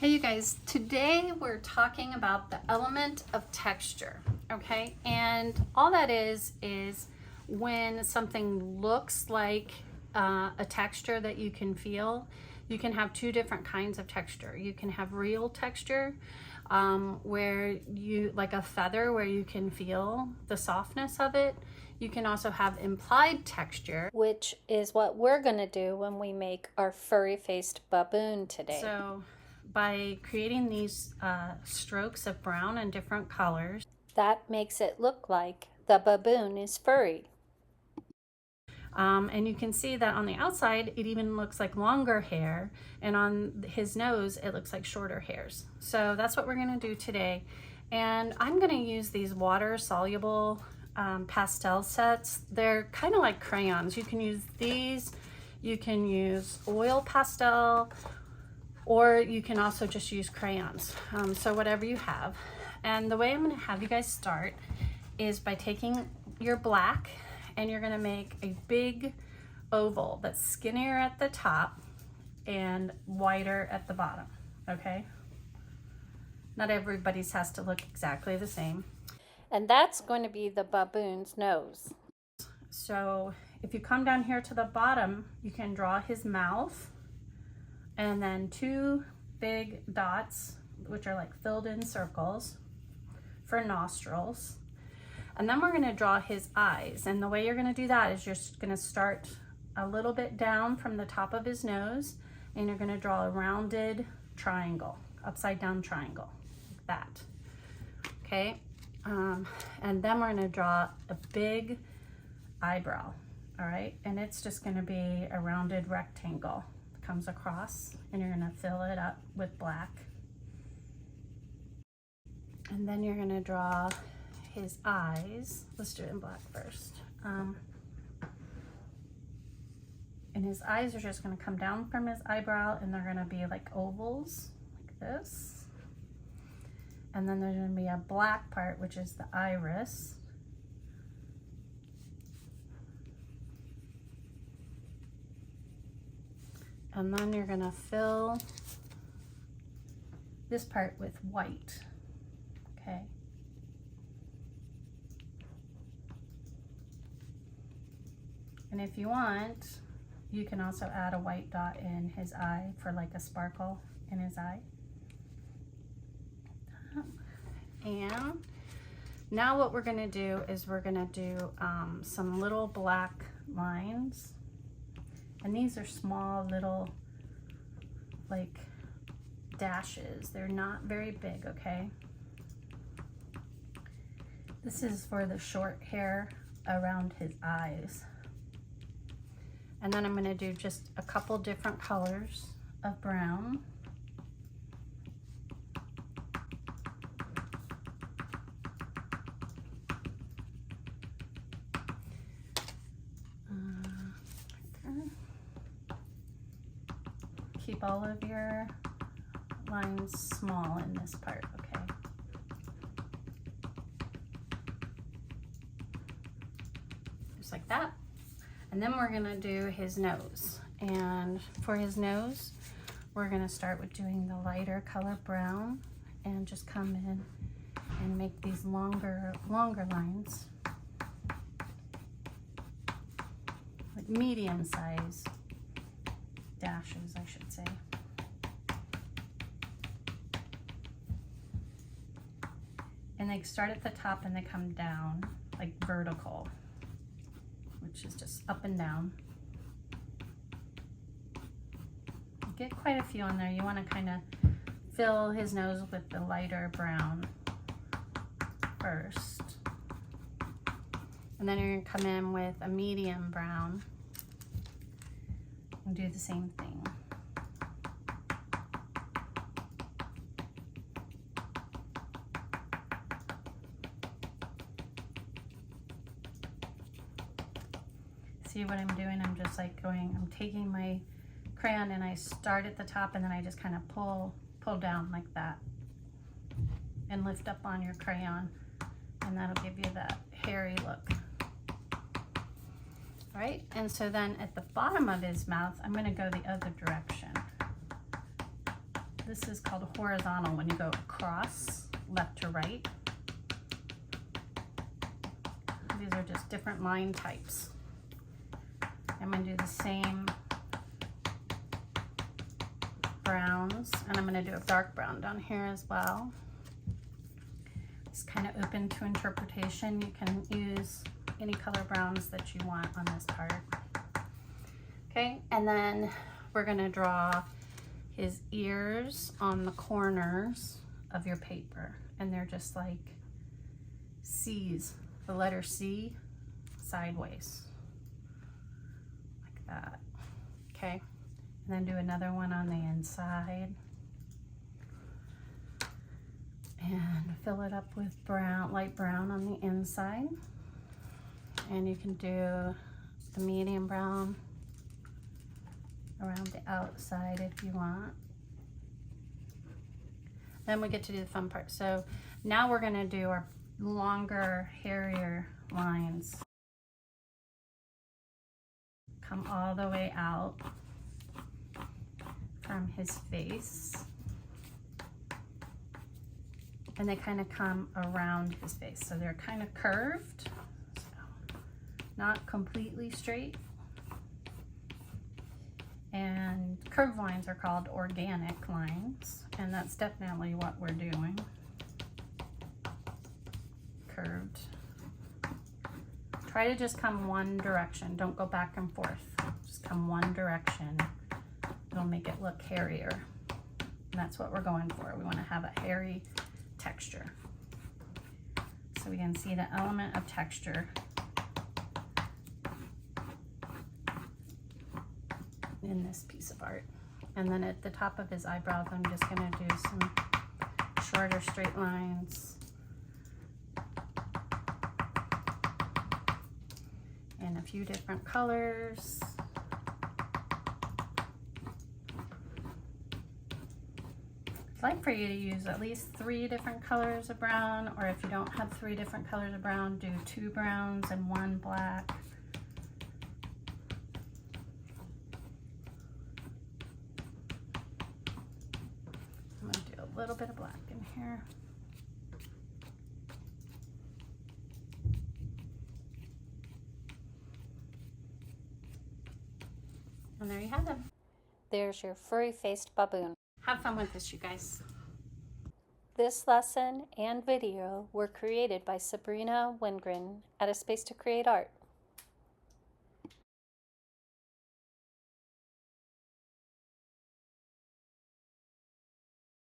Hey you guys, today we're talking about the element of texture, okay? And all that is when something looks like a texture that you can feel. You can have two different kinds of texture. You can have real texture, where you, like a feather, where you can feel the softness of it. You can also have implied texture, which is what we're going to do when we make our furry-faced baboon today. So by creating these strokes of brown and different colors, that makes it look like the baboon is furry. And you can see that on the outside it even looks like longer hair, and on his nose it looks like shorter hairs. So that's what we're going to do today. And I'm going to use these water soluble pastel sets. They're kind of like crayons. You can use these, you can use oil pastel, or you can also just use crayons, so whatever you have. And the way I'm going to have you guys start is by taking your black, and you're going to make a big oval that's skinnier at the top and wider at the bottom, okay? Not everybody's has to look exactly the same. And that's going to be the baboon's nose. So if you come down here to the bottom, you can draw his mouth, and then two big dots, which are like filled in circles for nostrils. And then we're going to draw his eyes. And the way you're going to do that is you're just going to start a little bit down from the top of his nose, and you're going to draw a rounded triangle, upside down triangle, like that. Okay. And then we're going to draw a big eyebrow. All right. And it's just going to be a rounded rectangle. Comes across, and you're going to fill it up with black. And then you're going to draw his eyes. Let's do it in black first. And his eyes are just going to come down from his eyebrow, and they're going to be like ovals, like this. And then there's going to be a black part, which is the iris. And then you're going to fill this part with white, okay? And if you want, you can also add a white dot in his eye for like a sparkle in his eye. And now what we're going to do is we're going to do some little black lines. And these are small little like dashes. They're not very big, okay? This is for the short hair around his eyes. And then I'm going to do just a couple different colors of brown. Keep all of your lines small in this part, okay? Just like that. And then we're gonna do his nose. And for his nose, we're gonna start with doing the lighter color brown, and just come in and make these longer lines, like medium size dashes, I should say. And they start at the top and they come down like vertical, which is just up and down. Get quite a few on there. You want to kind of fill his nose with the lighter brown first. And then you're going to come in with a medium brown and do the same thing. See what I'm doing? I'm just like I'm taking my crayon and I start at the top, and then I just kind of pull down like that and lift up on your crayon, and that'll give you that hairy look. Right? And so then at the bottom of his mouth, I'm going to go the other direction. This is called horizontal when you go across, left to right. These are just different line types. I'm going to do the same browns, and I'm going to do a dark brown down here as well. It's kind of open to interpretation. You can use any color browns that you want on this part. Okay, and then we're going to draw his ears on the corners of your paper, and they're just like C's, the letter C sideways, like that. Okay, and then do another one on the inside and fill it up with brown, light brown on the inside, and you can do the medium brown around the outside if you want. Then we get to do the fun part. So now we're going to do our longer, hairier lines. Come all the way out from his face. And they kind of come around his face. So they're kind of curved, so not completely straight. And curved lines are called organic lines, and that's definitely what we're doing. Curved. Try to just come one direction. Don't go back and forth. Just come one direction. It'll make it look hairier. And that's what we're going for. We want to have a hairy texture. So we can see the element of texture in this piece of art. And then at the top of his eyebrows, I'm just going to do some shorter straight lines in a few different colors. I'd like for you to use at least 3 different colors of brown, or if you don't have 3 different colors of brown, do 2 browns and 1 black. A little bit of black in here. And there you have them. There's your furry-faced baboon. Have fun with this, you guys. This lesson and video were created by Sabrina Wingren at A Space to Create Art.